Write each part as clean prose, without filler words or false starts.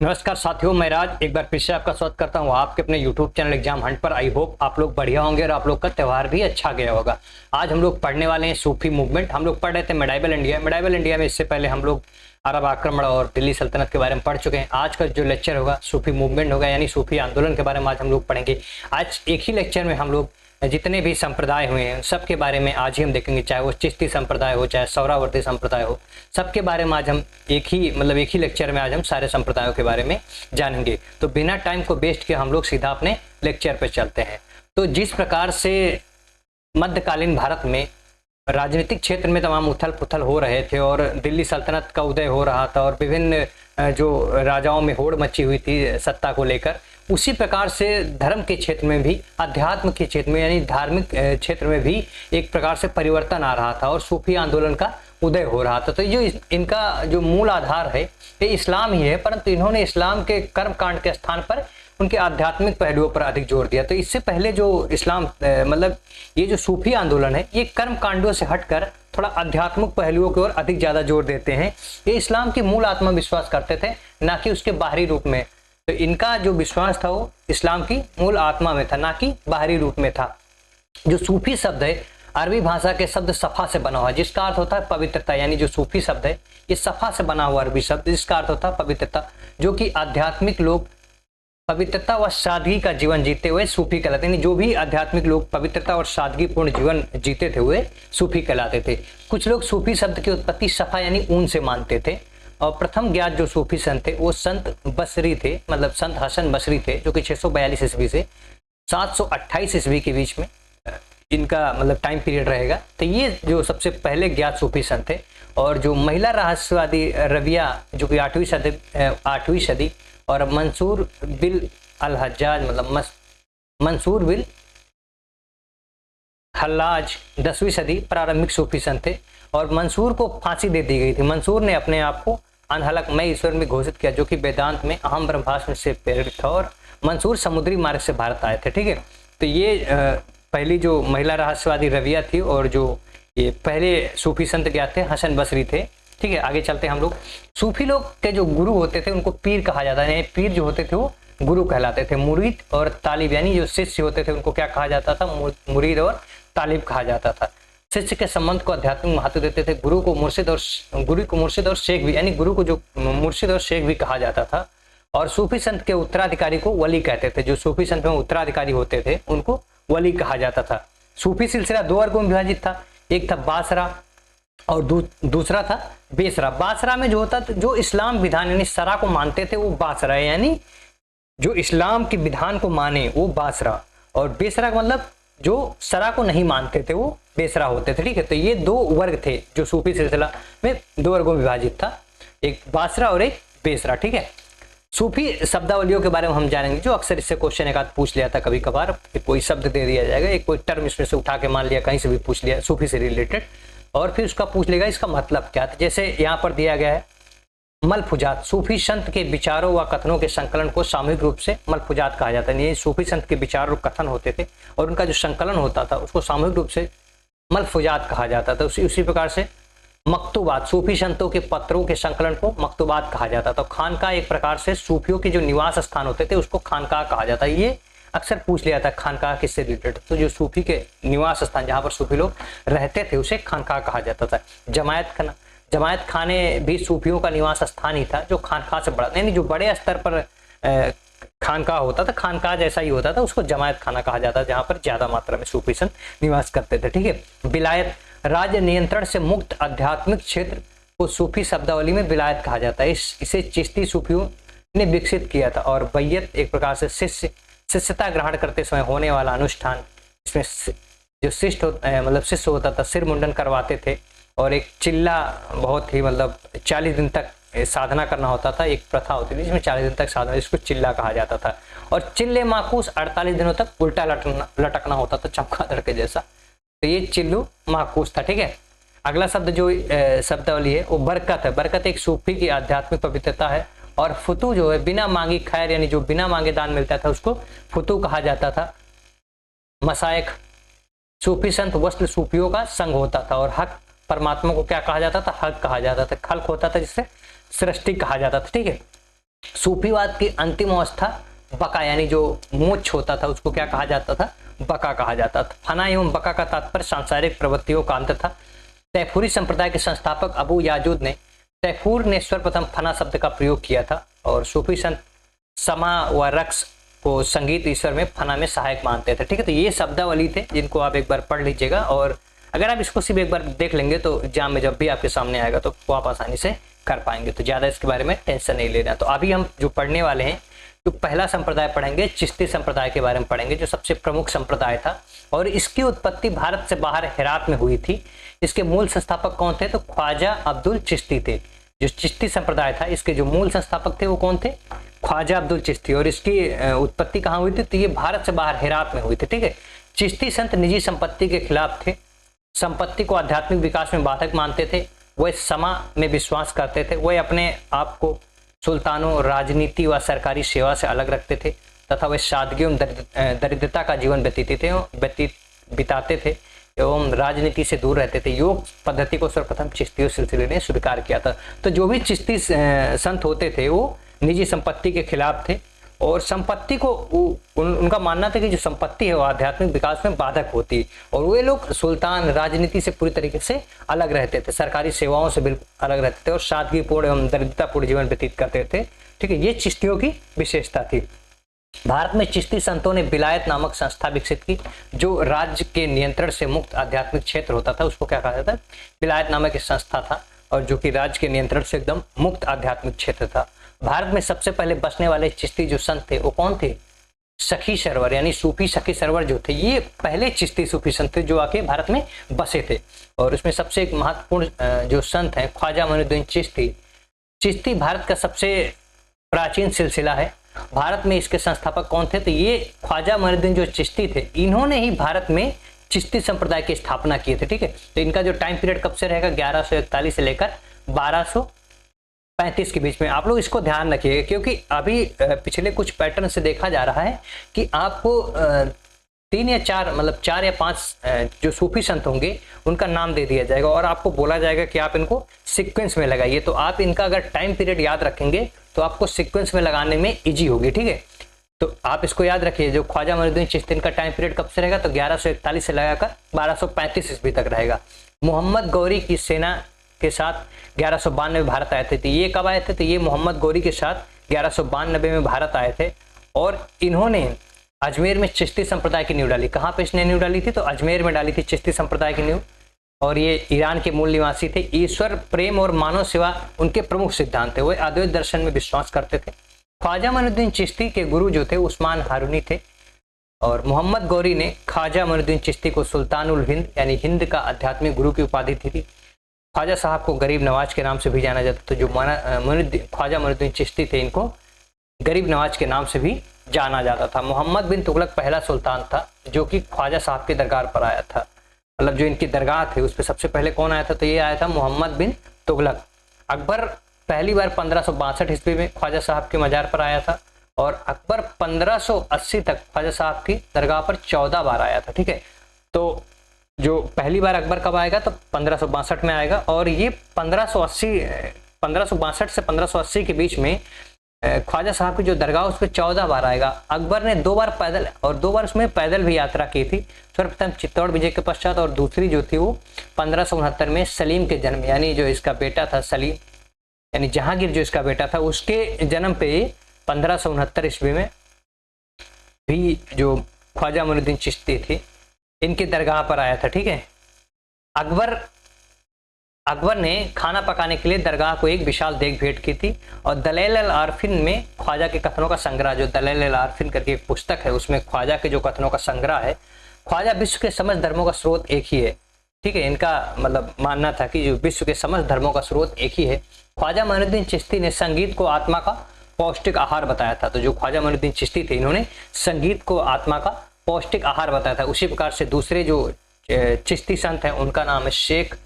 नमस्कार साथियों, मैं राज एक बार फिर से आपका स्वागत करता हूं आपके अपने YouTube चैनल एग्जाम हंट पर। आई होप आप लोग बढ़िया होंगे और आप लोग का त्यौहार भी अच्छा गया होगा। आज हम लोग पढ़ने वाले हैं सूफी मूवमेंट। हम लोग पढ़ रहे थे मेडाइवल इंडिया। मेडाइवल इंडिया में इससे पहले हम लोग अरब आक्रमण और दिल्ली सल्तनत के बारे में पढ़ चुके हैं। आज का जो लेक्चर होगा सूफी मूवमेंट होगा, यानी सूफी आंदोलन के बारे में आज हम लोग पढ़ेंगे। आज एक ही लेक्चर में हम लोग जितने भी संप्रदाय हुए हैं सबके बारे में आज ही हम देखेंगे, चाहे वो चिश्ती संप्रदाय हो चाहे सौरावर्ती संप्रदाय हो, सबके बारे में आज हम एक ही लेक्चर में आज हम सारे संप्रदायों के बारे में जानेंगे। तो बिना टाइम को वेस्ट किए हम लोग सीधा अपने लेक्चर पे चलते हैं। तो जिस प्रकार से मध्यकालीन भारत में राजनीतिक क्षेत्र में तमाम उथल पुथल हो रहे थे और दिल्ली सल्तनत का उदय हो रहा था और विभिन्न जो राजाओं में होड़ मची हुई थी सत्ता को लेकर, उसी प्रकार से धर्म के क्षेत्र में भी, अध्यात्म के क्षेत्र में यानी धार्मिक क्षेत्र में भी एक प्रकार से परिवर्तन आ रहा था और सूफी आंदोलन का उदय हो रहा था। तो जो इनका जो मूल आधार है ये इस्लाम ही है, परंतु इन्होंने इस्लाम के कर्म कांड के स्थान पर उनके आध्यात्मिक पहलुओं पर अधिक जोर दिया। तो इससे पहले जो इस्लाम ये जो सूफी आंदोलन है ये कर्म कांडों से हटकर थोड़ा आध्यात्मिक पहलुओं की ओर अधिक ज्यादा जोर देते हैं। ये इस्लाम की मूल आत्मा विश्वास करते थे, ना कि उसके बाहरी रूप में। तो इनका जो विश्वास था वो इस्लाम की मूल आत्मा में था, ना कि बाहरी रूप में था। जो सूफी शब्द है अरबी भाषा के शब्द सफा से बना हुआ है, जिसका अर्थ होता है पवित्रता। यानी जो सूफी शब्द है ये सफा से बना हुआ अरबी शब्द, जिसका अर्थ होता है पवित्रता। जो कि आध्यात्मिक लोग पवित्रता व सादगी का जीवन जीते हुए सूफी कहलाते हैं। जो भी आध्यात्मिक लोग पवित्रता और सादगीपूर्ण जीवन जीते थे हुए सूफी कहलाते थे। कुछ लोग सूफी शब्द की उत्पत्ति सफा यानी ऊन से मानते थे। और प्रथम ज्ञात जो सूफी संत थे वो संत बसरी थे, मतलब संत हसन बसरी थे, जो कि 642 ईस्वी से 728 ईस्वी के बीच में इनका टाइम पीरियड रहेगा। तो ये जो सबसे पहले ज्ञात सूफी संत थे। और जो महिला रहस्यवादी रविया जो कि 8वीं सदी और मंसूर बिल अल हज्जाज मंसूर बिल हल्लाज 10वीं सदी प्रारंभिक सूफी संत थे। और मंसूर को फांसी दे दी गई थी। मंसूर ने अपने आप को अनहलक मैं ईश्वर में घोषित किया, जो कि वेदांत में अहम ब्रह्मास्त्र से प्रेरित था। और मंसूर समुद्री मार्ग से भारत आए थे। ठीक है, तो ये पहली जो महिला रहस्यवादी रविया थी। और जो ये पहले सूफी संत ज्ञात थे हसन बसरी थे। ठीक है, आगे चलते हैं हम लोग। सूफी लोग के जो गुरु होते थे उनको पीर कहा जाता है। पीर जो होते थे वो गुरु कहलाते थे। मुरीद और तालिब यानी जो शिष्य होते थे उनको क्या कहा जाता था? मुरीद और तालिब कहा जाता था। शिष्य के संबंध को आध्यात्मिक महत्व देते थे। गुरु को मुर्शिद और शेख भी, यानी गुरु को जो मुर्शिद और शेख भी कहा जाता था। और सूफी संत के उत्तराधिकारी को वली कहते थे। जो सूफी संत में उत्तराधिकारी होते थे उनको वली कहा जाता था। सूफी सिलसिला दो वर्गों में विभाजित था। एक था बासरा और दूसरा था बेसरा। बासरा में जो होता था, जो इस्लाम विधान यानी सरा को मानते थे वो बासरा है, यानी जो इस्लाम के विधान को माने वो बासरा। और बेसरा का मतलब जो सरा को नहीं मानते थे वो बेसरा होते थे। ठीक है, तो ये दो वर्ग थे जो सूफी सिलसिला में दो वर्गों में विभाजित था, एक बासरा और एक बेसरा। ठीक है, सूफी शब्दावलियों के बारे में हम जानेंगे, जो अक्सर इससे क्वेश्चन एक आध पूछ लिया था कभी कभार। कोई शब्द दे दिया जाएगा, एक कोई टर्म इसमें से उठा के मान लिया, कहीं से भी पूछ लिया सूफी से रिलेटेड, और फिर उसका पूछ लेगा इसका मतलब क्या था। जैसे यहाँ पर दिया गया है मलफुजात। सूफी संत के विचारों व कथनों के संकलन को सामूहिक रूप से मलफुजात कहा जाता है। ये सूफी संत के विचार और कथन होते थे और उनका जो संकलन होता था उसको सामूहिक रूप से मलफुजात कहा जाता था। उसी प्रकार से मकतूबात, सूफी संतों के पत्रों के संकलन को मकतूबात कहा जाता था। खानका एक प्रकार से सूफियों के जो निवास स्थान होते थे उसको खानका कहा जाता है। ये अक्सर पूछ लिया था खानका किससे रिलेटेड, तो जो सूफी के निवास स्थान जहाँ पर सूफी लोग रहते थे उसे खानका कहा जाता था। जमायत खाने भी सूफियों का निवास स्थान ही था, जो खानका से बड़ा, यानी जो बड़े स्तर पर खानका होता था, खानका जैसा ही होता था, उसको जमायत खाना कहा जाता था, जहाँ पर ज्यादा मात्रा में सूफी संत निवास करते थे। ठीक है, विलायत राज्य नियंत्रण से मुक्त आध्यात्मिक क्षेत्र को सूफी शब्दावली में विलायत कहा जाता है। इसे चिश्ती सूफियों ने विकसित किया था। और बैयत एक प्रकार से शिष्यता ग्रहण करते समय होने वाला अनुष्ठान। इसमें जो शिष्य होता था, सिर मुंडन करवाते थे। और एक चिल्ला, बहुत ही 40 दिन तक साधना करना होता था। एक प्रथा होती थी जिसमें 40 दिन तक साधना, इसको चिल्ला कहा जाता था। और चिल्ले माकूस 48 दिनों तक उल्टा लटकना होता था, चमगादड़ के जैसा। तो ये चिल्लू माकूस था। ठीक है, अगला शब्द जो शब्दावली है वो बरकत है। बरकत एक सूफी की आध्यात्मिक पवित्रता है। और फुतू जो है बिना मांगी खैर, यानी जो बिना मांगे दान मिलता था उसको फुतू कहा जाता था। मसायक सूफी संत वस्त्र सूफियों का संग होता था। और हक परमात्मा को क्या कहा जाता था? हक कहा जाता था। खल्क होता था जिससे सृष्टि कहा जाता था। ठीक है, सूफीवाद की अंतिम अवस्था बका यानी जो मोक्ष होता था उसको क्या कहा जाता था, बका कहा जाता था। फना एवं बका का तात्पर्य सांसारिक प्रवृत्तियों का अंत था। तैफूरी संप्रदाय के संस्थापक अबू याजूद ने, तैफूर ने सर्वप्रथम फना शब्द का प्रयोग किया था और सूफी संत समा व रक्स को संगीत ईश्वर में फना में सहायक मानते थे। ठीक है, तो ये शब्दावली थे जिनको आप एक बार पढ़ लीजिएगा और अगर आप इसको सिर्फ एक बार देख लेंगे तो एग्जाम में जब भी आपके सामने आएगा तो वो आप आसानी से कर पाएंगे, तो ज़्यादा इसके बारे में टेंशन नहीं लेना। तो अभी हम जो पढ़ने वाले हैं, जो पहला संप्रदाय पढ़ेंगे चिश्ती संप्रदाय के बारे में पढ़ेंगे, जो सबसे प्रमुख संप्रदाय था और इसकी उत्पत्ति भारत से बाहर हेरात में हुई थी। इसके मूल संस्थापक कौन थे, तो ख्वाजा अब्दुल चिश्ती थे। जो चिश्ती संप्रदाय था इसके जो मूल संस्थापक थे वो कौन थे, ख्वाजा अब्दुल चिश्ती, और इसकी उत्पत्ति कहाँ हुई थी, तो ये भारत से बाहर हेरात में हुई थी। ठीक है, चिश्ती संत निजी संपत्ति के खिलाफ थे, संपत्ति को आध्यात्मिक विकास में बाधक मानते थे, वह समा में विश्वास करते थे, वह अपने आप को सुल्तानों, राजनीति व सरकारी सेवा से अलग रखते थे तथा वे सादगी एवं दरिद्रता का जीवन बिताते थे एवं राजनीति से दूर रहते थे। योग पद्धति को सर्वप्रथम चिश्ती सिलसिले ने स्वीकार किया था। तो जो भी चिश्ती संत होते थे वो निजी संपत्ति के खिलाफ थे और संपत्ति को उनका मानना था कि जो संपत्ति है वो आध्यात्मिक विकास में बाधक होती, और वे लोग सुल्तान, राजनीति से पूरी तरीके से अलग रहते थे, सरकारी सेवाओं से बिल्कुल अलग रहते थे और सादगीपूर्ण एवं दरिद्रतापूर्ण जीवन व्यतीत करते थे। ठीक है, ये चिश्तियों की विशेषता थी। भारत में चिश्ती संतों ने विलायत नामक संस्था विकसित की, जो राज्य के नियंत्रण से मुक्त आध्यात्मिक क्षेत्र होता था उसको क्या कहा जाता है, विलायत नामक एक संस्था था और जो कि राज्य के नियंत्रण से एकदम मुक्त आध्यात्मिक क्षेत्र था। भारत में सबसे पहले बसने वाले चिश्ती जो संत थे वो कौन थे, सखी सरवर यानी सूफी सखी सरवर जो थे, ये पहले चिश्ती सूफी संत थे जो आके भारत में बसे थे। और उसमें सबसे एक महत्वपूर्ण जो संत हैं ख्वाजा मोइनुद्दीन चिश्ती। चिश्ती भारत का सबसे प्राचीन सिलसिला है। भारत में इसके संस्थापक कौन थे, तो ये ख्वाजा मोइनुद्दीन जो चिश्ती थे, इन्होंने ही भारत में चिश्ती संप्रदाय की स्थापना की थी। ठीक है, तो इनका जो टाइम पीरियड कब से रहेगा, 1141 से लेकर 1235 के बीच में। आप लोग इसको ध्यान रखिएगा क्योंकि अभी पिछले कुछ पैटर्न से देखा जा रहा है कि आपको 3 या 4 मतलब 4 या 5 जो सूफी संत होंगे उनका नाम दे दिया जाएगा और आपको बोला जाएगा कि आप इनको सीक्वेंस में लगाइए। तो आप इनका अगर टाइम पीरियड याद रखेंगे तो आपको सीक्वेंस में लगाने में इजी होगी। ठीक है, तो आप इसको याद रखिए, जो ख्वाजा मोइनुद्दीन चिश्ती का टाइम पीरियड कब से रहेगा, तो 1141 से लगाकर 1235 ईस्वी तक रहेगा। मोहम्मद गौरी की सेना के साथ 1192 में भारत आए थे। तो ये कब आए थे, तो ये मोहम्मद गौरी के साथ 1192 में भारत आए थे और इन्होंने अजमेर में चिश्ती संप्रदाय की नींव डाली। कहाँ पे इसने नींव डाली थी, तो अजमेर में डाली थी चिश्ती संप्रदाय की नींव। और ये ईरान के मूल निवासी थे। ईश्वर प्रेम और मानव सेवा उनके प्रमुख सिद्धांत थे। वे अद्वैत दर्शन में विश्वास करते थे। ख्वाजा मोइनुद्दीन चिश्ती के गुरु जो थे उस्मान हारूनी थे और मोहम्मद गौरी ने ख्वाजा मोइनुद्दीन चिश्ती को सुल्तानुल हिंद यानी हिंद का आध्यात्मिक गुरु की उपाधि थी। ख्वाजा साहब को गरीब नवाज के नाम से भी जाना जाता था। जो ख्वाजा मोइनुद्दीन चिश्ती थे इनको गरीब नवाज के नाम से भी जाना जाता था। मोहम्मद बिन तुगलक पहला सुल्तान था जो कि ख्वाजा साहब के दरबार पर आया था। मतलब जो इनकी दरगाह थी उस पर सबसे पहले कौन आया था, तो ये आया था मोहम्मद बिन तुगलक। अकबर पहली बार 1562 ईस्वी में ख्वाजा साहब के मजार पर आया था और अकबर 1580 तक ख्वाजा साहब की दरगाह पर 14 बार आया था। ठीक है, तो जो पहली बार अकबर कब आएगा, तो 1562 में आएगा और ये 1562 से 1580 के बीच में ख्वाजा साहब की जो दरगाह उस पर 14 बार आएगा। अकबर ने 2 बार पैदल और 2 बार उसमें पैदल भी यात्रा की थी। सर्वप्रथम चित्तौड़ विजय के पश्चात और दूसरी जो थी वो 1569 में सलीम के जन्म यानी जो इसका बेटा था सलीम यानी जहांगीर जो इसका बेटा था उसके जन्म पे 1569 ईस्वी में भी जो ख्वाजा मोइनुद्दीन चिश्ती थे इनकी दरगाह पर आया था। ठीक है, अकबर ने खाना पकाने के लिए दरगाह को एक विशाल देग भेंट की थी और दलैल अल आरफिन में ख्वाजा के कथनों का संग्रह, जो दलैल अल आरफिन करके एक पुस्तक है उसमें ख्वाजा के जो कथनों का संग्रह है। ख्वाजा विश्व के समस्त धर्मों का स्रोत एक ही है। ठीक है, इनका मतलब मानना था कि जो विश्व के समस्त धर्मों का स्रोत एक ही है। ख्वाजा मोइनुद्दीन चिश्ती ने संगीत को आत्मा का पौष्टिक आहार बताया था। तो जो ख्वाजा मोइनुद्दीन चिश्ती थे इन्होंने संगीत को आत्मा का पौष्टिक आहार बताया था। उसी प्रकार से दूसरे जो चिश्ती संत हैं उनका नाम है शेख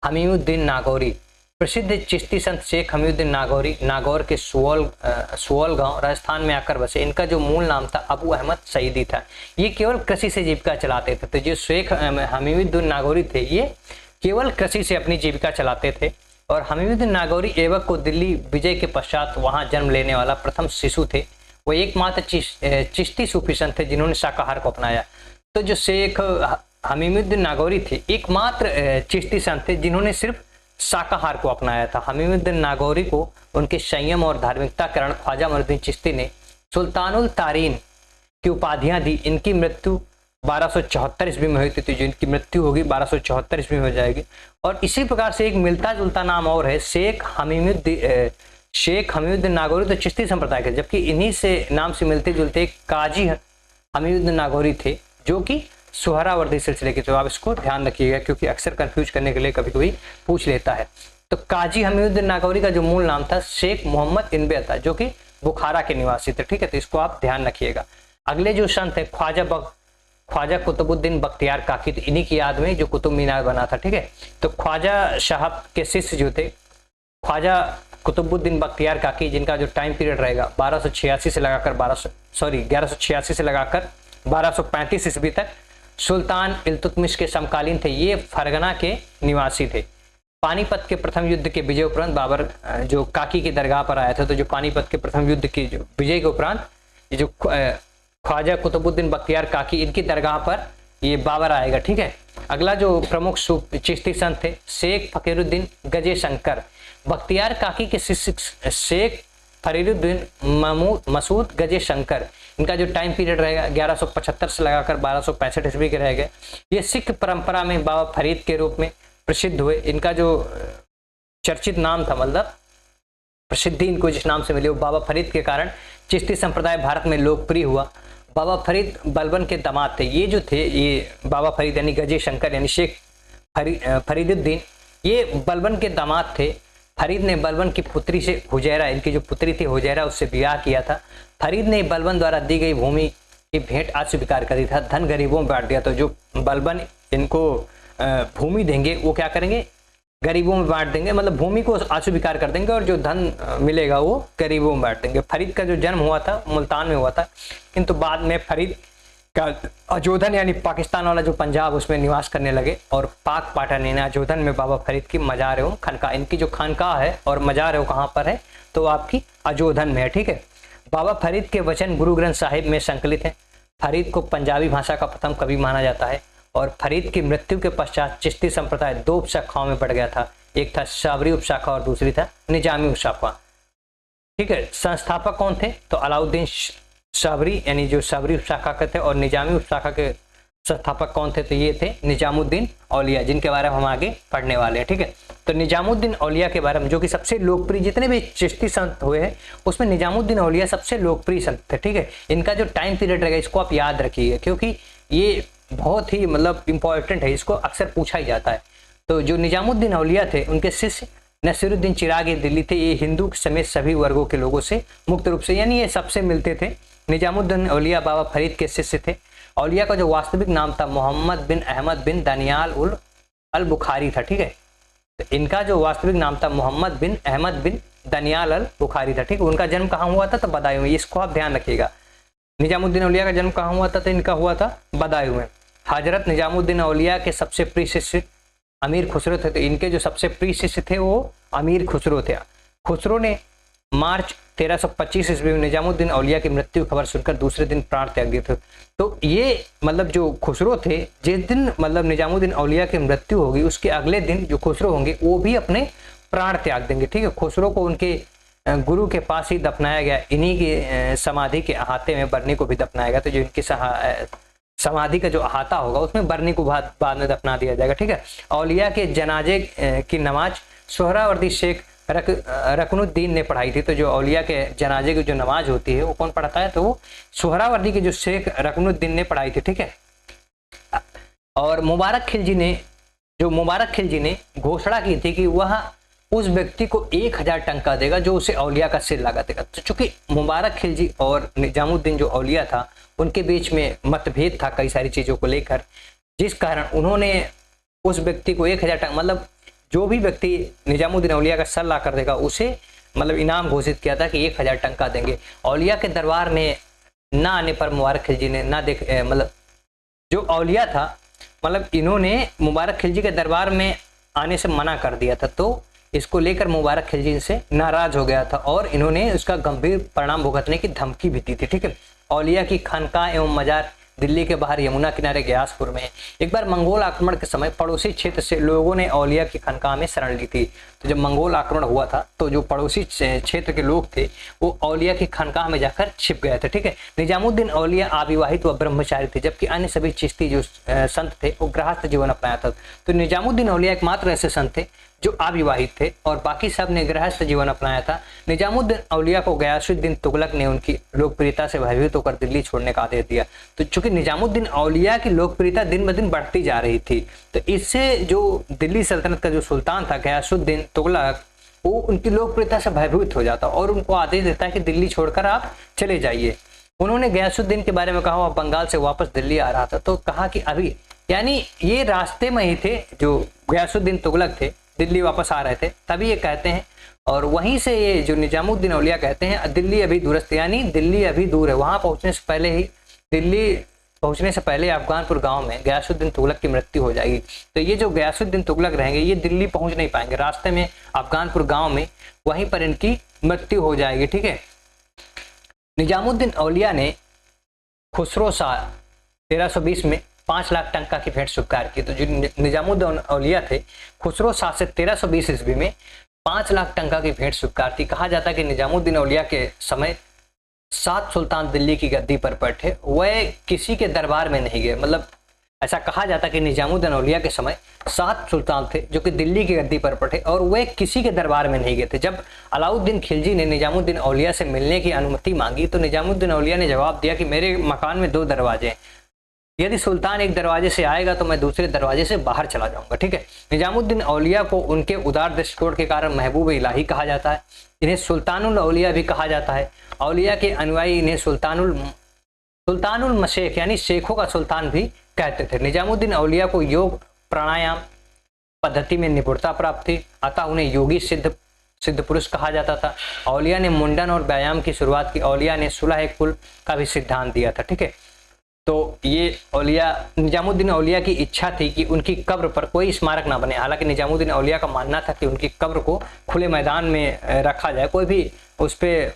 हमीउद्दीन नागौरी। प्रसिद्ध चिश्ती संत शेख हमीउद्दीन नागौरी नागौर के सुअल गांव राजस्थान में आकर बसे। इनका जो मूल नाम था अबू अहमद सईदी था। ये केवल कृषि से जीविका चलाते थे। तो जो शेख हमीउद्दीन नागौरी थे ये केवल कृषि से अपनी जीविका चलाते थे और हमीमुद्दीन नागौरी ऐबक को दिल्ली विजय के पश्चात वहां जन्म लेने वाला प्रथम शिशु थे। वो एकमात्र चिश्ती सूफी संत थे जिन्होंने शाकाहार को अपनाया। तो जो शेख हमीमुद्दीन नागौरी थे एकमात्र चिश्ती संत थे जिन्होंने सिर्फ शाकाहार को अपनाया था। हमीमुद्दीन नागौरी को उनके संयम और धार्मिकता के कारण ख्वाजा मोइनुद्दीन चिश्ती ने सुल्तानुल तारीन की उपाधियां दी। इनकी मृत्यु 1274 ईस्वी में हुई थी, तो जो इनकी मृत्यु होगी 1274 ईस्वी में हो जाएगी। और इसी प्रकार से एक मिलता जुलता नाम और है शेख हमीमुद्दीन नागौरी, तो चिश्ती संप्रदाय के, जबकि इन्हीं से नाम से मिलते जुलते एक काजी हमीमुद्दीन नागौरी थे जो कि सुहरावर्दी सिलसिले के। तो आप इसको ध्यान रखिएगा क्योंकि अक्सर कंफ्यूज करने के लिए कभी कभी पूछ लेता है। तो काजी हमीमुद्दीन नागौरी का जो मूल नाम था शेख मोहम्मद इनबे अता, जो कि बुखारा के निवासी थे। ठीक है, तो इसको आप ध्यान रखिएगा। अगले जो संत है ख्वाजा कुतुबुद्दीन बख्तियार काकी, तो इन्हीं की याद में जो कुतुब मीनार बना था। ठीक है, तो ख्वाजा साहब के शिष्य जो थे ख्वाजा कुतुबुद्दीन बख्तियार काकी, जिनका जो टाइम पीरियड रहेगा 1186 से लगाकर 1186 से लगाकर 1235 ईस्वी तक सुल्तान इल्तुतमिश के समकालीन थे। ये फरगना के निवासी थे। पानीपत के प्रथम युद्ध के विजय उपरांत बाबर जो काकी की दरगाह पर आया था, तो जो पानीपत के प्रथम युद्ध की जो विजय के उपरांत ये जो ख्वाजा कुतुबुद्दीन बख्तियार काकी, इनकी दरगाह पर ये बाबर आएगा। ठीक है, अगला जो प्रमुख चिश्ती संत थे शेख फकीरुद्दीन गजे शंकर, बख्तियार काकी के शिष्य शेख फरीदुद्दीन मसूद गजे शंकर। इनका जो टाइम पीरियड रहेगा 1175 से लगाकर 1265 ईस्वी के रहेगा। ये सिख परंपरा में बाबा फरीद के रूप में प्रसिद्ध हुए। इनका जो चर्चित नाम था, मतलब प्रसिद्धि इनको जिस नाम से मिली, वो बाबा फरीद के कारण चिश्ती संप्रदाय भारत में लोकप्रिय हुआ। बाबा फरीद बलबन के दामाद थे। ये जो थे, ये बाबा फरीद यानी गजे शंकर यानी शेख फरीदुद्दीन, ये बलबन के दामाद थे। फरीद ने बलबन की पुत्री से हुजैरा, इनकी जो पुत्री थी हुजैरा, उससे ब्याह किया था। फरीद ने बलबन द्वारा दी गई भूमि की भेंट अस्वीकार कर दी था, धन गरीबों में बांट दिया। तो जो बलबन इनको भूमि देंगे वो क्या करेंगे, गरीबों में बांट देंगे, मतलब भूमि को अस्वीकार कर देंगे और जो धन मिलेगा वो गरीबों में बांट देंगे। फरीद का जो जन्म हुआ था मुल्तान में हुआ था, किंतु बाद में फरीद का अजोधन यानी पाकिस्तान वाला जो पंजाब, उसमें निवास करने लगे और पाक पाटन यानी अजोधन में बाबा फरीद की मजार एवं खानका, इनकी जो खानका है और मजार है वो कहाँ पर है, तो आपकी अजोधन में है। ठीक है, बाबा फरीद के वचन गुरु ग्रंथ साहिब में संकलित हैं। फरीद को पंजाबी भाषा का प्रथम कवि माना जाता है और फरीद की मृत्यु के पश्चात चिश्ती संप्रदाय दो उपशाखाओं में बढ़ गया था। एक था शाबरी उपशाखा और दूसरी था निजामी उपशाखा। ठीक है, संस्थापक कौन थे, तो अलाउद्दीन शाबरी यानी जो शाबरी उपशाखा के थे, और निजामी उपशाखा के संस्थापक कौन थे, तो ये थे निजामुद्दीन औलिया, जिनके बारे में हम आगे पढ़ने वाले हैं। ठीक है, तो निजामुद्दीन औलिया के बारे में, जो कि सबसे लोकप्रिय जितने भी चिश्ती संत हुए हैं उसमें निजामुद्दीन औलिया सबसे लोकप्रिय संत थे। ठीक है, इनका जो टाइम पीरियड रहेगा इसको आप याद रखिए क्योंकि ये बहुत ही मतलब इंपॉर्टेंट है, इसको अक्सर पूछा ही जाता है। तो जो निजामुद्दीन औलिया थे उनके शिष्य नसीरुद्दीन चिरागी दिल्ली थे। ये हिंदू समेत सभी वर्गों के लोगों से मुक्त रूप से यानी ये सबसे मिलते थे। निजामुद्दीन औलिया बाबा फरीद के शिष्य थे। औलिया का जो वास्तविक नाम था मोहम्मद बिन अहमद बिन दानियाल उल अल बुखारी था। ठीक है, तो इनका जो वास्तविक नाम था मोहम्मद बिन अहमद बिन दानियाल अल बुखारी था। ठीक है, उनका जन्म कहाँ हुआ था, तो बदायूं में। इसको आप ध्यान रखिएगा, निजामुद्दीन औलिया का जन्म कहाँ हुआ था, तो इनका हुआ था बदायूं में। हजरत निजामुद्दीन औलिया के सबसे प्रिय शिष्य अमीर खुसरो थे। तो इनके जो सबसे प्रिय शिष्य थे वो अमीर खुसरो थे। खुसरो ने मार्च 1325 ईस्वी में निजामुद्दीन औलिया की मृत्यु खबर सुनकर दूसरे दिन प्राण त्याग दिए थे। तो ये मतलब जो खुसरो थे, जिस दिन मतलब निजामुद्दीन औलिया की मृत्यु होगी उसके अगले दिन जो खुसरो होंगे वो भी अपने प्राण त्याग देंगे। ठीक है, खुसरो को उनके गुरु के पास ही दफनाया गया। इन्हीं की समाधि के अहाते में बरनी को भी दफनाया गया। तो जो इनकी समाधि का जो अहाता होगा उसमें बरनी को बाद में दफना दिया जाएगा। ठीक है, औलिया के जनाजे की नमाज सोहरावर्दी शेख रकनुद्दीन ने पढ़ाई थी। तो जो औलिया के जनाजे की जो नमाज होती है वो कौन पढ़ाता है, तो वो सोहरावर्दी के जो शेख रकनुद्दीन ने पढ़ाई थी। ठीक है, और मुबारक खिलजी ने घोषणा की थी कि वह उस व्यक्ति को 1000 टंका देगा जो उसे औलिया का सिर लगा देगा। तो चूंकि मुबारक खिलजी और निजामुद्दीन जो औलिया था उनके बीच में मतभेद था कई सारी चीजों को लेकर, जिस कारण उन्होंने उस व्यक्ति को 1000 टंका, मतलब जो भी व्यक्ति निजामुद्दीन औलिया का सर ला कर देगा उसे मतलब इनाम घोषित किया था कि 1000 टंका देंगे। औलिया के दरबार में ना आने पर मुबारक खिलजी ने मतलब जो औलिया था मतलब इन्होंने मुबारक खिलजी के दरबार में आने से मना कर दिया था। तो इसको लेकर मुबारक खिलजी से नाराज हो गया था और इन्होंने उसका गंभीर परिणाम भुगतने की धमकी भी दी थी। ठीक है, औलिया की खानकाह एवं मजार दिल्ली के बाहर यमुना किनारे ग्यासपुर में। एक बार मंगोल आक्रमण के समय पड़ोसी क्षेत्र से लोगों ने औलिया की खानकाह में शरण ली थी। तो जब मंगोल आक्रमण हुआ था तो जो पड़ोसी क्षेत्र के लोग थे वो औलिया की खानकाह में जाकर छिप गए थे। ठीक है, निजामुद्दीन औलिया अविवाहित व ब्रह्मचारी थे, जबकि अन्य सभी चिश्ती जो संत थे वो गृहस्थ जीवन अपनाया था। तो निजामुद्दीन औलिया एकमात्र ऐसे संत थे जो अविवाहित थे और बाकी सब ने गृहस्थ जीवन अपनाया था। निजामुद्दीन औलिया को गयासुद्दीन तुगलक ने उनकी लोकप्रियता से भयभीत होकर दिल्ली छोड़ने का आदेश दिया। तो चूंकि निजामुद्दीन औलिया की लोकप्रियता दिन ब दिन बढ़ती जा रही थी, तो इससे जो दिल्ली सल्तनत का जो सुल्तान था गयासुद्दीन तुगलक, वो उनकी लोकप्रियता से भयभीत हो जाता और उनको आदेश देता है कि दिल्ली छोड़कर आप चले जाइए। उन्होंने गयासुद्दीन के बारे में कहा, वह बंगाल से वापस दिल्ली आ रहा था, तो कहा कि अभी, यानी ये रास्ते में ही थे, जो गयासुद्दीन तुगलक थे दिल्ली वापस आ रहे थे, तभी ये कहते हैं। और वहीं से ये जो निजामुद्दीन औलिया कहते हैं दिल्ली अभी दूरस्थ, यानी दिल्ली अभी दूर है, वहां पहुंचने से पहले ही, दिल्ली पहुंचने से पहले अफगानपुर गांव में गयासुद्दीन तुगलक की मृत्यु हो जाएगी। तो ये जो गयासुद्दीन तुगलक रहेंगे ये दिल्ली पहुंच नहीं पाएंगे, रास्ते में अफगानपुर गांव में वहीं पर इनकी मृत्यु हो जाएगी। ठीक है, निजामुद्दीन औलिया ने खुसरो शाह 1320 में 5 लाख टंका की भेंट स्वीकार की। तो जो निजामुद्दीन औलिया थे, खुसरो शाह से 1320 ईस्वी में 5 लाख टंका की भेंट स्वीकार थी। कहा जाता है कि निजामुद्दीन औलिया के समय 7 सुल्तान दिल्ली की गद्दी पर बैठे, वह किसी के दरबार में नहीं गए। मतलब ऐसा कहा जाता है कि निजामुद्दीन औलिया के समय 7 सुल्तान थे जो कि दिल्ली की गद्दी पर बैठे और वे किसी के दरबार में नहीं गए थे। जब अलाउद्दीन खिलजी ने निजामुद्दीन औलिया से मिलने की अनुमति मांगी तो निजामुद्दीन औलिया ने जवाब दिया कि मेरे मकान में 2 दरवाजे हैं, यदि सुल्तान एक दरवाजे से आएगा तो मैं दूसरे दरवाजे से बाहर चला जाऊंगा। ठीक है, निजामुद्दीन औलिया को उनके उदार दृष्टिकोण के कारण महबूब इलाही कहा जाता है, इन्हें सुल्तानुल औलिया भी कहा जाता है। औलिया के अनुयायी इन्हें सुल्तानुल मशेख यानी शेखों का सुल्तान भी कहते थे। निजामुद्दीन औलिया को योग प्राणायाम पद्धति में निपुणता प्राप्त थी, अतः उन्हें योगी सिद्ध पुरुष कहा जाता था। औलिया ने मुंडन और व्यायाम की शुरुआत की। औलिया ने सुलह कुल का भी सिद्धांत दिया था। ठीक है, तो ये औलिया, निजामुद्दीन औलिया की इच्छा थी कि उनकी कब्र पर कोई स्मारक ना बने। हालांकि निजामुद्दीन औलिया का मानना था कि उनकी कब्र को खुले मैदान में रखा जाए, कोई भी उस पर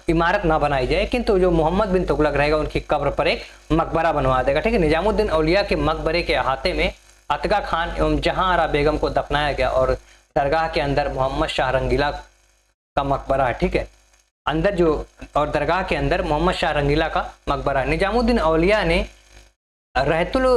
इमारत ना बनाई जाए, किंतु जो मोहम्मद बिन तुगलक रहेगा उनकी कब्र पर एक मकबरा बनवा देगा। ठीक है, निजामुद्दीन औलिया के मकबरे के अहाते में अतगा खान एवं जहां आरा बेगम को दफनाया गया और दरगाह के अंदर मोहम्मद शाह रंगीला का मकबरा है। ठीक है, अंदर जो और दरगाह के अंदर मोहम्मद शाह रंगीला का मकबरा है। निजामुद्दीन औलिया ने रहतुल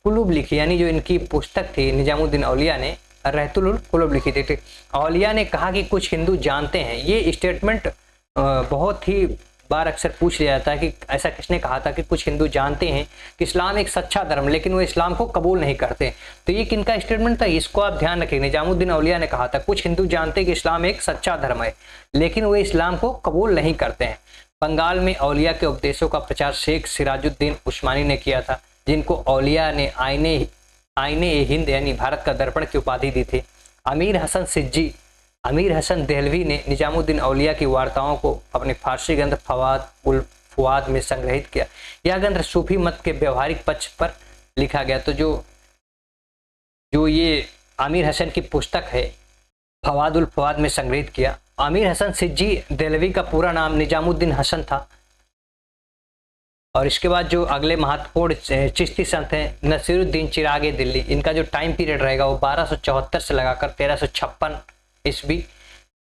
कुलूब लिखी, यानी जो इनकी पुस्तक थी, निजामुद्दीन औलिया ने रहतुल कुलूब लिखी थी। औलिया ने कहा कि कुछ हिंदू जानते हैं, ये स्टेटमेंट बहुत ही बार अक्सर पूछ लिया जाता है कि ऐसा किसने कहा था कि कुछ हिंदू जानते हैं कि इस्लाम एक सच्चा धर्म, लेकिन वो इस्लाम को कबूल नहीं करते। तो ये किनका स्टेटमेंट था, इसको आप ध्यान रखिए। निजामुद्दीन औलिया ने कहा था कुछ हिंदू जानते हैं कि इस्लाम एक सच्चा धर्म है, लेकिन वो इस्लाम को कबूल नहीं करते हैं। बंगाल में औलिया के उपदेशों का प्रचार शेख सिराजुद्दीन उस्मानी ने किया था, जिनको औलिया ने आईने हिंद यानी भारत का दर्पण की उपाधि दी थी। अमीर हसन देहलवी ने निजामुद्दीन औलिया की वार्ताओं को अपने फारसी ग्रंथ फवाद में संग्रहित किया। यह ग्रंथ सूफी मत के व्यवहारिक पक्ष पर लिखा गया। तो जो ये आमिर हसन की पुस्तक है फवाद में संग्रहित किया। आमिर हसन सिज्जी देहलवी का पूरा नाम निजामुद्दीन हसन था। और इसके बाद जो अगले महत्वपूर्ण चिश्ती संत हैं नसीरुद्दीन चिरागे दिल्ली, इनका जो टाइम पीरियड रहेगा वो 1274 से लगाकर 1356 ईस्वी।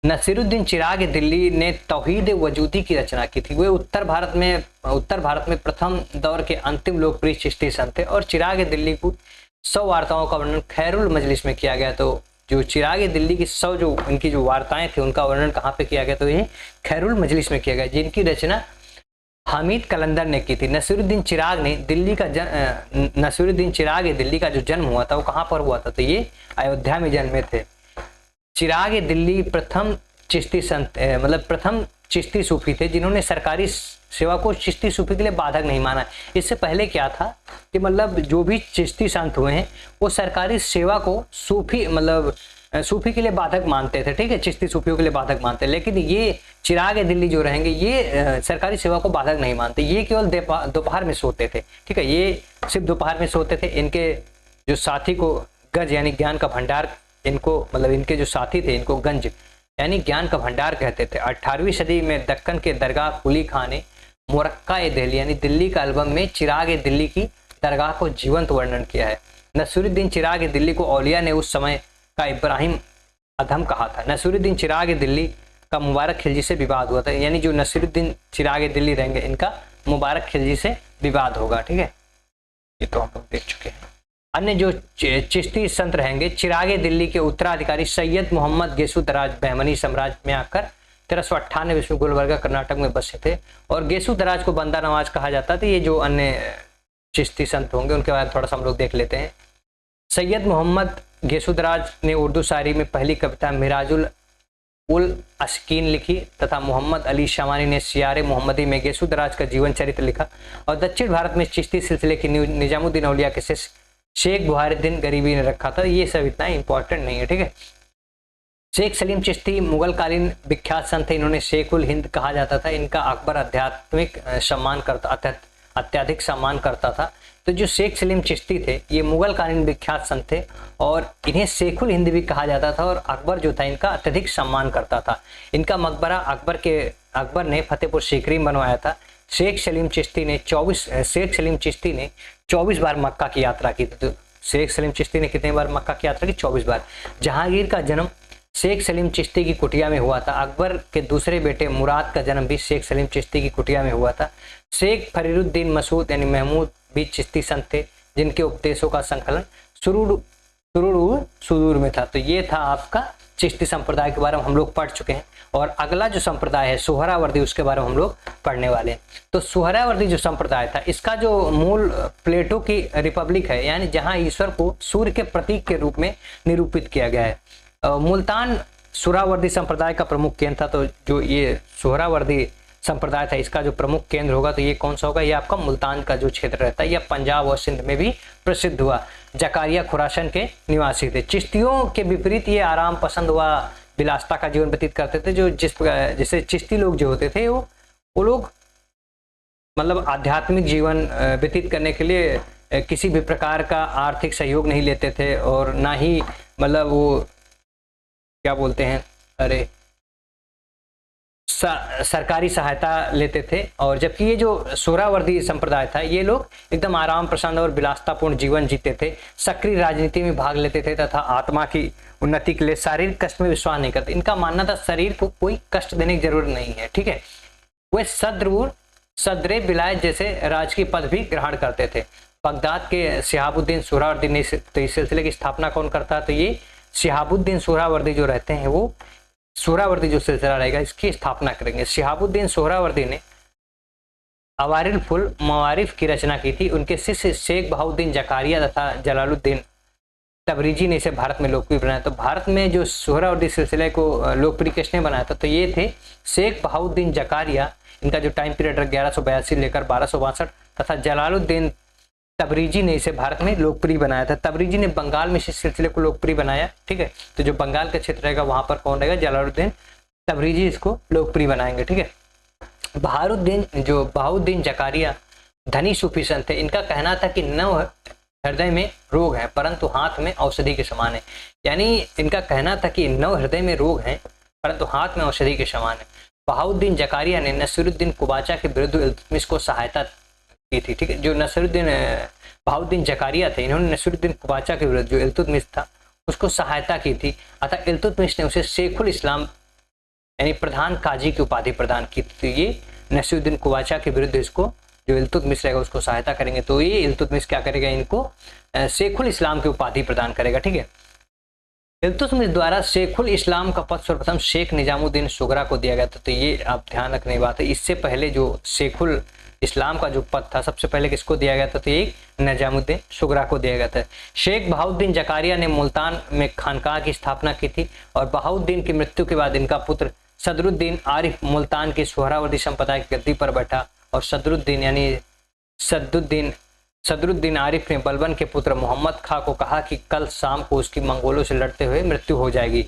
नसीरुद्दीन चिराग दिल्ली ने तौहीद वजूदी की रचना की थी। वे उत्तर भारत में प्रथम दौर के अंतिम लोकप्रिय चिश्ती संत थे और चिराग दिल्ली को 100 वार्ताओं का वर्णन खैरुल मजलिस में किया गया। तो जो चिराग दिल्ली की 100 जो उनकी जो वार्ताएं थी उनका वर्णन कहाँ पे किया गया, तो ये खैरुल मजलिस में किया गया, जिनकी रचना हामिद कलंदर ने की थी। नसीरुद्दीन चिराग दिल्ली का जो जन्म हुआ था वो कहाँ पर हुआ था, तो ये अयोध्या में जन्मे थे। चिराग दिल्ली प्रथम चिश्ती संत मतलब प्रथम चिश्ती सूफी थे जिन्होंने सरकारी सेवा को चिश्ती सूफी के लिए बाधक नहीं माना। इससे पहले क्या था कि मतलब जो भी चिश्ती संत हुए हैं वो सरकारी सेवा को सूफी के लिए बाधक मानते थे। ठीक है, चिश्ती सूफियों के लिए बाधक मानते, लेकिन ये चिराग दिल्ली जो रहेंगे ये सरकारी सेवा को बाधक नहीं मानते। ये केवल दोपहर में सोते थे। ठीक है, ये सिर्फ दोपहर में सोते थे। इनके जो साथी को गज यानी ज्ञान का भंडार इनको मतलब इनके जो साथी थे इनको गंज यानी ज्ञान का भंडार कहते थे। 18वीं सदी में दक्कन के दरगाह कुली खां ने मुरक्का ए दिल्ली यानी दिल्ली का एल्बम में चिराग ए दिल्ली की दरगाह को जीवंत वर्णन किया है। नसीरुद्दीन चिराग ए दिल्ली को औलिया ने उस समय का इब्राहिम अधम कहा था। नसीरुद्दीन चिराग ए दिल्ली का मुबारक खिलजी से विवाद हुआ था, यानी जो नसीरुद्दीन चिराग ए दिल्ली रहेंगे इनका मुबारक खिलजी से विवाद होगा। ठीक है, ये तो हम लोग देख चुके हैं। अन्य जो चिश्ती संत रहेंगे, चिराग ए दिल्ली के उत्तराधिकारी सैयद मोहम्मद गेसुदराज बहमनी साम्राज्य में आकर 1398 ईस्वी गुलबर्गा कर्नाटक में बसे थे और गेसुदराज को बंदा नवाज कहा जाता था। ये जो अन्य चिश्ती संत होंगे उनके बारे में थोड़ा सा हम लोग देख लेते हैं। सैयद मोहम्मद गेसुदराज ने उर्दू शायरी में पहली कविता मिराजुल उल अशकीन लिखी तथा मोहम्मद अली शमानी ने सियारे मोहम्मदी में गेसुदराज का जीवन चरित्र लिखा और दक्षिण भारत में चिश्ती सिलसिले की निजामुद्दीन औलिया के शिष्य शेख बुहारुद्दीन गरीबी ने रखा था। ये सब इतना इंपॉर्टेंट नहीं है। ठीक है, शेख सलीम चिश्ती मुगल कालीन विख्यात संत थे। इन्होंने शेखुल हिंद कहा जाता था। इनका अकबर आध्यात्मिक सम्मान करता अत्यधिक सम्मान करता था। तो जो शेख सलीम चिश्ती थे ये मुगल कालीन विख्यात संत थे और इन्हें शेखुल हिंद भी कहा जाता था और अकबर जो था इनका अत्यधिक सम्मान करता था। इनका मकबरा अकबर ने फतेहपुर सीकरी में बनवाया था। शेख सलीम चिश्ती ने 24 बार मक्का की यात्रा की थी। तो शेख सलीम चिश्ती ने कितनी बार मक्का की यात्रा की? 24 बार। जहांगीर का जन्म शेख सलीम चिश्ती की कुटिया में हुआ था। अकबर के दूसरे बेटे मुराद का जन्म भी शेख सलीम चिश्ती की कुटिया में हुआ था। शेख फरीरुद्दीन मसूद यानी महमूद भी चिश्ती संत थे जिनके उपदेशों का संकलन सुदूर में था। तो ये था आपका चिश्ती संप्रदाय के बारे में हम लोग पढ़ चुके हैं और अगला जो संप्रदाय है सुहरावर्दी उसके बारे में हम लोग पढ़ने वाले हैं। तो सुहरावर्दी जो संप्रदाय था इसका जो मूल प्लेटो की रिपब्लिक है यानी जहां ईश्वर को सूर्य के प्रतीक के रूप में निरूपित किया गया है। मुल्तान सुहरावर्दी संप्रदाय का प्रमुख केंद्र था। तो जो ये सुहरावर्दी संप्रदाय था इसका जो प्रमुख केंद्र होगा तो ये कौन सा होगा? ये आपका मुल्तान का जो क्षेत्र रहता है। यह पंजाब और सिंध में भी प्रसिद्ध हुआ। जकारिया खुरासन के निवासी थे। चिश्तियों के विपरीत ये आराम पसंद हुआ विलासता का जीवन व्यतीत करते थे। जो जैसे चिश्ती लोग जो होते थे वो लोग मतलब आध्यात्मिक जीवन व्यतीत करने के लिए किसी भी प्रकार का आर्थिक सहयोग नहीं लेते थे और ना ही मतलब वो क्या बोलते हैं सरकारी सहायता लेते थे। और जबकि ये जो सुहरावर्दी संप्रदाय था ये लोग एकदम आराम प्रसन्न और विलासतापूर्ण जीवन जीते थे। सक्रिय राजनीति में भाग लेते थे तथा आत्मा की उन्नति के लिए शारीरिक कष्ट में विश्वास नहीं करते। इनका मानना था शरीर को कोई कष्ट देने की जरूरत नहीं है। ठीक है, वे सदरे विलायत जैसे राजकीय पद भी ग्रहण करते थे। बगदाद के शिहाबुद्दीन सुहरावर्दी ने तो इस सिलसिले की स्थापना कौन करता? तो ये शिहाबुद्दीन सुहरावर्दी जो रहते हैं वो सुहरावर्दी जो सिलसिला रहेगा इसकी स्थापना करेंगे। शिहाबुद्दीन सुहरावर्दी ने अवारिल फुल मवारिफ की रचना की थी। उनके शिष्य शेख बहाउद्दीन जकारिया तथा जलालुद्दीन तबरीजी ने इसे भारत में लोकप्रिय बनाया। तो भारत में जो सुहरावर्दी सिलसिले को लोकप्रिय किसने बनाया था? तो ये थे शेख बहाउद्दीन जकारिया। इनका जो टाइम पीरियड 1182 लेकर 1262 तथा जलालुद्दीन तबरीजी ने इसे भारत में लोकप्रिय बनाया था। तबरीजी ने बंगाल में इस सिलसिले को लोकप्रिय बनाया। ठीक है, तो जो बंगाल का क्षेत्र रहेगा वहां पर कौन रहेगा? जलालुद्दीन तबरीजी इसको लोकप्रिय बनाएंगे। ठीक है, बहाउद्दीन जकारिया धनी सूफी संत थे। इनका कहना था कि नव हृदय में रोग है परंतु हाथ में औषधि के समान है। यानी इनका कहना था कि नव हृदय में रोग है परंतु हाथ में औषधि के समान है। बहाउद्दीन जकारिया ने नसीरुद्दीन कुबाचा के विरुद्ध इल्तुतमिश को सहायता की थी। ठीक है, जो बहाउद्दीन जकारिया थे इन्होंने नसीरुद्दीन कुबाचा के विरुद्ध जो इल्तुतमिश था उसको सहायता की थी। अतः इल्तुतमिश ने उसे शेखुल इस्लाम यानी प्रधान काजी की उपाधि प्रदान की। तो ये नसीरुद्दीन कुबाचा के विरुद्ध इसको जो इल्तुतमिश रहेगा उसको सहायता करेंगे। तो ये इल्तुतमिश क्या करेगा? इनको शेखुल इस्लाम की उपाधि प्रदान करेगा। ठीक है, इल्तुतमिश द्वारा शेखुल इस्लाम का पद सर्वप्रथम शेख निजामुद्दीन सुगरा को दिया गया था। तो ये आप ध्यान रखने की बात है। इससे पहले जो शेखुल इस्लाम का जो पद था सबसे पहले किसको दिया गया था? तो एक निजामुद्दीन सुगरा को दिया गया था। शेख बहाउद्दीन जकारिया ने मुल्तान में खानकाह की स्थापना की थी और बहाउद्दीन की मृत्यु के बाद इनका पुत्र सदरुद्दीन आरिफ मुल्तान की सुहरावर्दी संप्रदाय की गद्दी पर बैठा और सदरुद्दीन आरिफ ने बलबन के पुत्र मोहम्मद खां को कहा कि कल शाम को उसकी मंगोलों से लड़ते हुए मृत्यु हो जाएगी।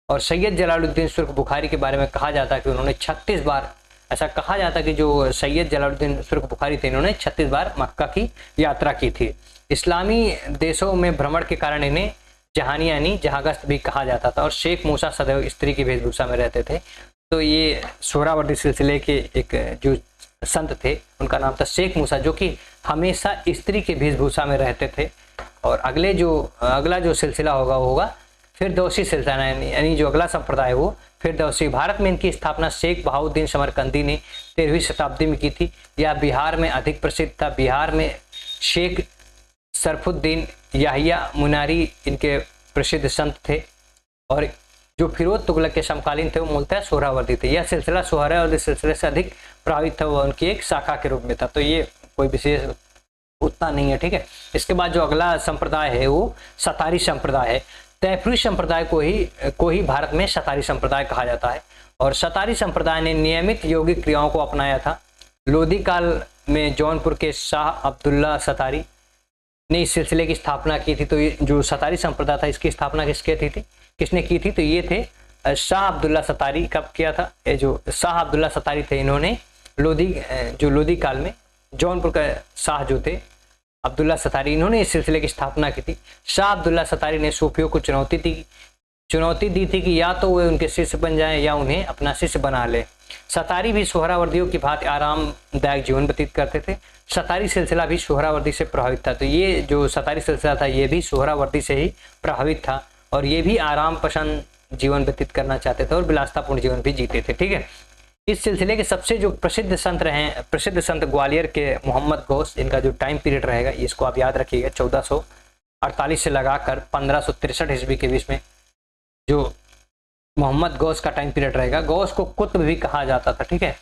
और सैयद जलालुद्दीन सुर्ख बुखारी के बारे में कहा जाता है कि उन्होंने 36 बार, ऐसा कहा जाता है कि जो सैयद जलालुद्दीन सुर्ख बुखारी थे इन्होंने 36 बार मक्का की यात्रा की थी। इस्लामी देशों में भ्रमण के कारण इन्हें जहानिया यानी जहागस्त भी कहा जाता था, और शेख मूसा सदैव स्त्री की वेशभूषा में रहते थे। तो ये सोहरावर्दी सिलसिले के एक जो संत थे उनका नाम था शेख मूसा, जो कि हमेशा स्त्री की वेशभूषा में रहते थे। और अगला जो सिलसिला होगा वो होगा फिरदौसी सिलसिला, यानी जो अगला संप्रदाय है वो फिरदौसी। भारत में इनकी स्थापना शेख बहाउद्दीन समरकंदी ने 13वीं शताब्दी में की थी। यह बिहार में अधिक प्रसिद्ध था। बिहार में शेख सरफुद्दीन याहिया मुनारी इनके प्रसिद्ध संत थे, और जो फिरोज तुगलक के समकालीन थे वो मूलतः सोहरावर्दी थे। यह सिलसिला सोहरावर्दी सिलसिले से अधिक प्रभावित था, वह उनकी एक शाखा के रूप में था। तो ये कोई विशेष उतना नहीं है, ठीक है। इसके बाद जो अगला संप्रदाय है वो सतारी संप्रदाय है। तैफुरी संप्रदाय को ही भारत में सतारी संप्रदाय कहा जाता है, और सतारी संप्रदाय ने नियमित योगिक क्रियाओं को अपनाया था। लोधी काल में जौनपुर के शाह अब्दुल्ला सतारी ने इस सिलसिले की स्थापना की थी। तो ये जो सतारी संप्रदाय था इसकी स्थापना किसने की थी? तो ये थे शाह अब्दुल्ला सतारी। कब किया था? ये जो शाह अब्दुल्ला सतारी थे इन्होंने लोधी काल में जौनपुर का शाह जो थे अब्दुल्ला सतारी, इन्होंने इस सिलसिले की स्थापना की थी। शाह अब्दुल्ला सतारी ने सूफियों को चुनौती दी थी कि या तो वे उनके शिष्य बन जाएं या उन्हें अपना शिष्य बना ले। सतारी भी सोहरावर्दियों की भांति आरामदायक जीवन व्यतीत करते थे। सतारी सिलसिला भी सोहरावर्दी से प्रभावित था। तो ये जो सतारी सिलसिला था ये भी सोहरावर्दी से ही प्रभावित था, और ये भी आराम पसंद जीवन व्यतीत करना चाहते थे और विलासतापूर्ण जीवन भी जीते थे, ठीक है। इस सिलसिले के सबसे जो प्रसिद्ध संत ग्वालियर के मोहम्मद गौस, इनका जो टाइम पीरियड रहेगा इसको आप याद रखिएगा, 1448 से लगाकर 1563 ईस्वी के बीच में जो मोहम्मद गौस का टाइम पीरियड रहेगा। गौस को कुतुब भी कहा जाता था, ठीक है।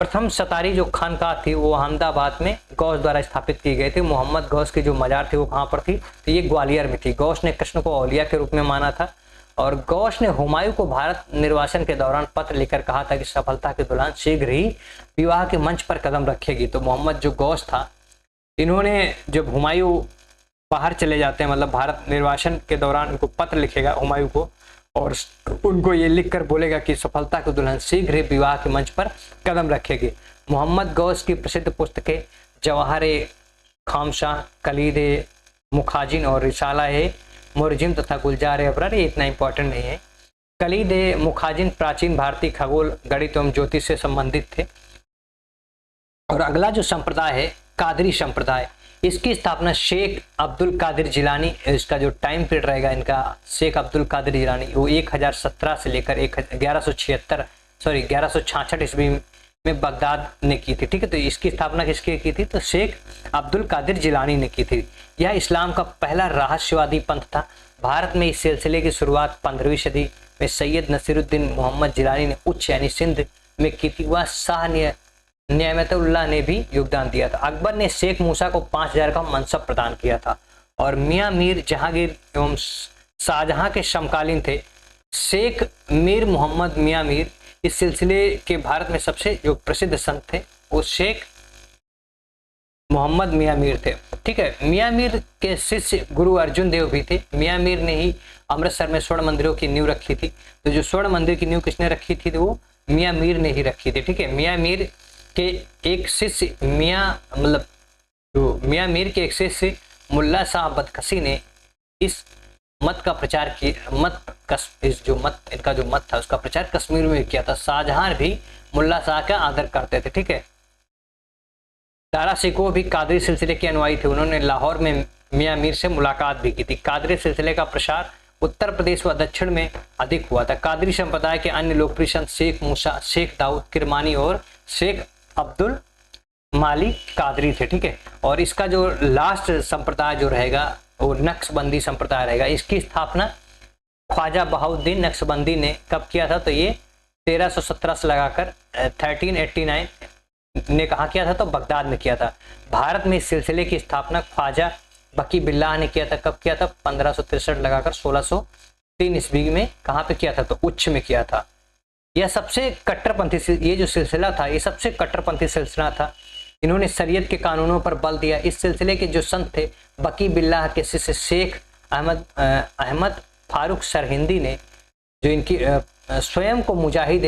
प्रथम सतारी जो खानकाह थी वो अहमदाबाद में गौस द्वारा स्थापित की गई थी। मोहम्मद गौस की जो मजार थी वो कहाँ पर थी? तो ये ग्वालियर में थी। गौस ने कृष्ण को औलिया के रूप में माना था, और गौस ने हुमायूं को भारत निर्वासन के दौरान पत्र लिखकर कहा था कि सफलता की दुल्हन शीघ्र ही विवाह के मंच पर कदम रखेगी। तो मोहम्मद जो गौस था, इन्होंने जब हुमायूं बाहर चले जाते हैं, मतलब भारत निर्वासन के दौरान उनको पत्र लिखेगा हुमायूं को, और उनको ये लिखकर बोलेगा कि सफलता की दुल्हन शीघ्र ही विवाह के मंच पर कदम रखेगी। मोहम्मद गौस की प्रसिद्ध पुस्तकें जवाहर खामशाह, कलीद मुखाजिन और रिसाला मुरजिम तथा गुलजार अबरार, ये इतना इंपॉर्टेंट नहीं है। कलीद मुखाजिन प्राचीन भारतीय खगोल, गणित एवं ज्योतिष से संबंधित थे। और अगला जो संप्रदाय है कादरी संप्रदाय, इसकी स्थापना शेख अब्दुल कादिर जिलानी, इसका जो टाइम पीरियड रहेगा इनका शेख अब्दुल कादिर जिलानी, वो 1017 से लेकर 1166 ईस्वी में बगदाद ने की थी, ठीक है। तो इसकी स्थापना किसकी की थी? तो शेख अब्दुल कादिर जिलानी ने की थी। यह इस्लाम का पहला रहस्यवादी पंथ था। भारत में इस सिलसिले की शुरुआत 15वीं सदी में सैयद नसीरुद्दीन मोहम्मद जिलानी ने उच्च यानी सिंध में की थी। वह शाह नियामतुल्लाह ने भी योगदान दिया था। अकबर ने शेख मूसा को 5000 का मनसब प्रदान किया था, और मियाँ मीर जहांगीर एवं शाहजहां के समकालीन थे। शेख मीर मोहम्मद मियाँ मीर इस सिलसिले के भारत में सबसे जो प्रसिद्ध संत थे वो शेख मोहम्मद मियाँ मीर थे, ठीक है। मियाँ मीर के शिष्य गुरु अर्जुन देव भी थे। मियाँ मीर ने ही अमृतसर में स्वर्ण मंदिरों की नींव रखी थी। तो जो स्वर्ण मंदिर की नींव किसने रखी थी? तो वो मियाँ मीर ने ही रखी थी, ठीक है। मियाँ मीर के एक शिष्य मियाँ मीर के एक शिष्य मुल्ला शाह बदकसी ने इस मत का प्रचार किया। इनका जो मत था उसका प्रचार कश्मीर में किया था। शाहजहां भी मुल्ला शाह का आदर करते थे, ठीक है। दारा शिकोह भी कादरी सिलसिले के अनुयायी थे। उन्होंने लाहौर में मियाँ मीर से मुलाकात भी की थी। कादरी सिलसिले का प्रसार उत्तर प्रदेश व दक्षिण में अधिक हुआ था। कादरी संप्रदाय के अन्य लोकप्रिय संत शेख मूसा, शेख दाऊद किरमानी और शेख अब्दुल मालिक कादरी थे, ठीक है। और इसका जो लास्ट संप्रदाय जो रहेगा वो नक्शबंदी संप्रदाय रहेगा। इसकी स्थापना ख्वाजा बहाउद्दीन नक्शबंदी ने कब किया था? तो ये 1317 से लगाकर 1389 ने कहा किया था? तो बगदाद में किया था। भारत में इस सिलसिले की स्थापना ख्वाजा बकी बिल्लाह ने किया था। कब किया था? 1563 लगाकर 1603 ईस्वी में कहाँ पे किया था? तो उच्च में किया था। यह सबसे कट्टरपंथी, ये जो सिलसिला था ये सबसे कट्टरपंथी सिलसिला था। इन्होंने शरीयत के कानूनों पर बल दिया। इस सिलसिले के जो संत थे बकी बिल्लाह के शिष्य शेख अहमद फारूक सरहिंदी ने, जो इनकी स्वयं को मुजाहिद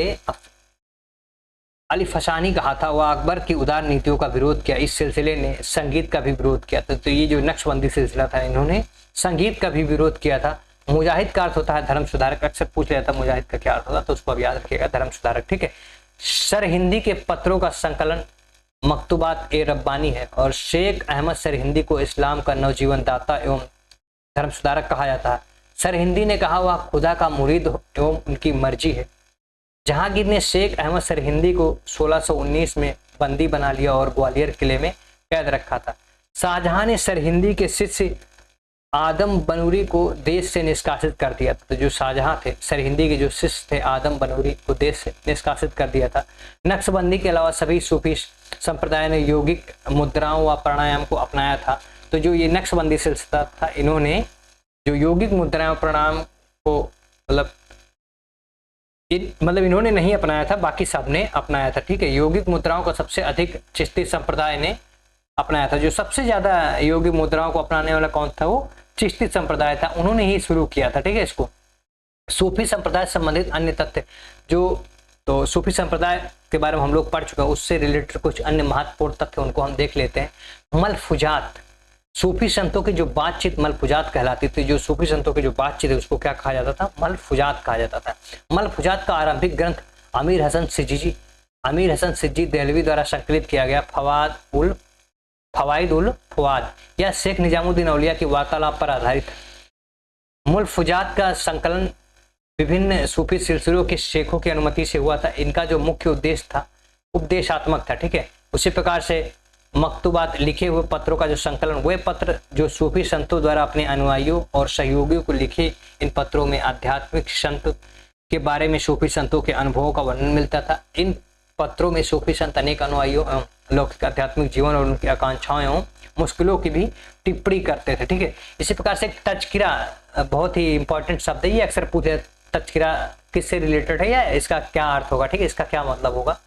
अली फसानी कहा था, वह अकबर की उदार नीतियों का विरोध किया। इस सिलसिले ने संगीत का भी विरोध किया था। तो ये जो नक्शबंदी सिलसिला था इन्होंने संगीत का भी विरोध किया था। मुजाहिद का अर्थ होता है धर्म सुधारक। अक्सर पूछ लिया था मुजाहिद का क्या अर्थ होता है, तो उसको अब याद रखिएगा, धर्म सुधारक। ठीक है। सरहिंदी के पत्रों का संकलन मकतूबात ए रब्बानी है और शेख अहमद सरहिंदी को इस्लाम का नवजीवन दाता एवं धर्म सुधारक कहा जाता है। सरहिंदी ने कहा वह खुदा का मुरीद एवं उनकी मर्जी है। जहांगीर ने शेख अहमद सरहिंदी को 1619 में बंदी बना लिया और ग्वालियर किले में कैद रखा था। शाहजहां ने सरहिंदी के शिष्य आदम बनूरी को देश से निष्कासित कर दिया था। तो जो शाहजहां थे, सरहिंदी के जो शिष्य थे आदम बनूरी को देश से निष्कासित कर दिया था। नक्शबंदी के अलावा सभी सूफी संप्रदाय ने यौगिक मुद्राओं व प्राणायाम को अपनाया था। तो जो ये नक्शबंदी सिलसिला था, इन्होंने जो यौगिक मुद्राओं प्राणायाम को मतलब इन्होंने नहीं अपनाया था, बाकी सब ने अपनाया था। ठीक है। यौगिक मुद्राओं का सबसे अधिक चिश्ती संप्रदाय ने अपनाया था। जो सबसे ज्यादा यौगिक मुद्राओं को अपनाने वाला कौन था, वो चिश्ती संप्रदाय था, उन्होंने ही शुरू किया था। ठीक है। इसको सूफी संप्रदाय संबंधित अन्य तथ्य जो, तो सूफी संप्रदाय के बारे में हम लोग पढ़ चुके हैं, उससे रिलेटेड कुछ अन्य महत्वपूर्ण तथ्य उनको हम देख लेते हैं। मलफुजात, सूफी संतों की जो बातचीत मलफुजात कहलाती थी। जो सूफी संतों की जो बातचीत है उसको क्या कहा जाता था, मलफुजात कहा जाता था। मलफुजात का आरंभिक ग्रंथ अमीर हसन सिज्जी देहलवी द्वारा संकलित किया गया फवाइद उल फवाद या शेख निजामुद्दीन औलिया की वार्तालाप पर आधारित है। मलफुजात का संकलन विभिन्न सूफी सिलसिलों के शेखों की अनुमति से हुआ था। इनका जो मुख्य उद्देश्य था उपदेशात्मक था। ठीक है। उसी प्रकार से मकतूबात, लिखे हुए पत्रों का जो संकलन, वे पत्र जो सूफी संतों द्वारा अपने अनुयायियों और सहयोगियों को लिखे। इन पत्रों में आध्यात्मिक संत के बारे में सूफी संतों के अनुभवों का वर्णन मिलता था। इन पत्रों में सूफी संत अनेक अनुयायियों एवं लौकिक आध्यात्मिक जीवन और उनकी आकांक्षाओं एवं मुश्किलों की भी टिप्पणी करते थे। ठीक है। इसी प्रकार से तज़किरा बहुत ही इंपॉर्टेंट शब्द है, ये अक्सर पूछे तज़किरा किससे रिलेटेड है या इसका क्या अर्थ होगा। ठीक है। इसका क्या मतलब होगा।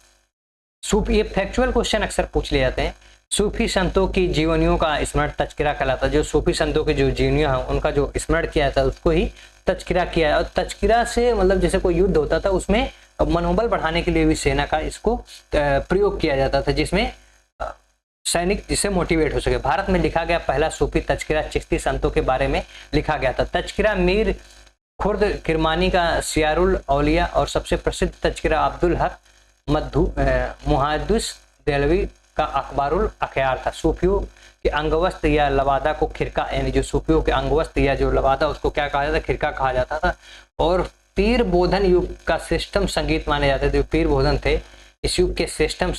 सूफी, ये फैक्चुअल क्वेश्चन अक्सर पूछ लिए जाते हैं। सूफी संतों की जीवनियों का स्मरण तज़किरा कहलाता है। जो सूफी संतों की जो जीवनियां हैं उनका जो स्मरण किया जाता है उसको ही तज़किरा किया। और तज़किरा से मतलब जैसे कोई युद्ध होता था उसमें मनोबल बढ़ाने के लिए भी सेना का इसको प्रयोग किया जाता था, जिसमें सैनिक जिससे मोटिवेट हो सके। भारत में लिखा गया पहला सूफी तज़किरा चिश्ती संतों के बारे में लिखा गया था। तज़किरा मीर खुर्द किरमानी का सियारुल औलिया और सबसे प्रसिद्ध तज़किरा अब्दुल हक मुहद्दिस देहलवी का अखबारुल अख्यार था। सूफियों के अंगवस्त्र या लवादा को खिरका, यानी जो सूफियों के अंगवस्त्र या जो लवादा उसको क्या कहा जाता था, खिरका कहा जाता था। और पीर बोधन युग का श्रेष्ठतम संगीत माने जाते थे। जो पीर बोधन थे इस युग के श्रेष्ठतम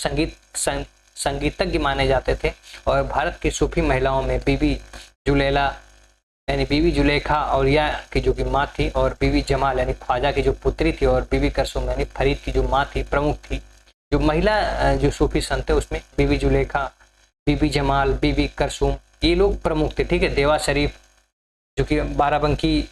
संगीतज्ञ माने जाते थे। और भारत की सूफी महिलाओं में बीबी जुलेला यानी बीबी जुलेखा औलिया की जो कि माँ थी, और बीबी जमाल यानी ख्वाजा की जो पुत्री थी, और बीबी करसुम यानी फरीद की जो माँ थी, प्रमुख थी। जो महिला जो सूफी संत है उसमें बीबी जुलेखा, बीबी जमाल, बीबी करसुम, ये लोग प्रमुख थे। ठीक है। देवा शरीफ जो कि बाराबंकी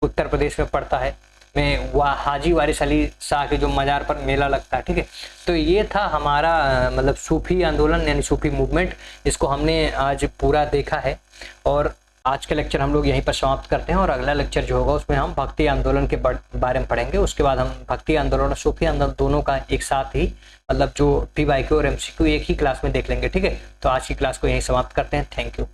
उत्तर प्रदेश में पड़ता है, में वह हाजी वारिस अली शाह के जो मजार पर मेला लगता है। ठीक है। तो ये था हमारा मतलब सूफी आंदोलन यानी सूफी मूवमेंट, इसको हमने आज पूरा देखा है। और आज का लेक्चर हम लोग यहीं पर समाप्त करते हैं, और अगला लेक्चर जो होगा उसमें हम भक्ति आंदोलन के बारे में पढ़ेंगे। उसके बाद हम भक्ति आंदोलन और सूफी आंदोलन दोनों का एक साथ ही मतलब जो PYQ और MCQ एक ही क्लास में देख लेंगे। ठीक है। तो आज की क्लास को यहीं समाप्त करते हैं। Thank you.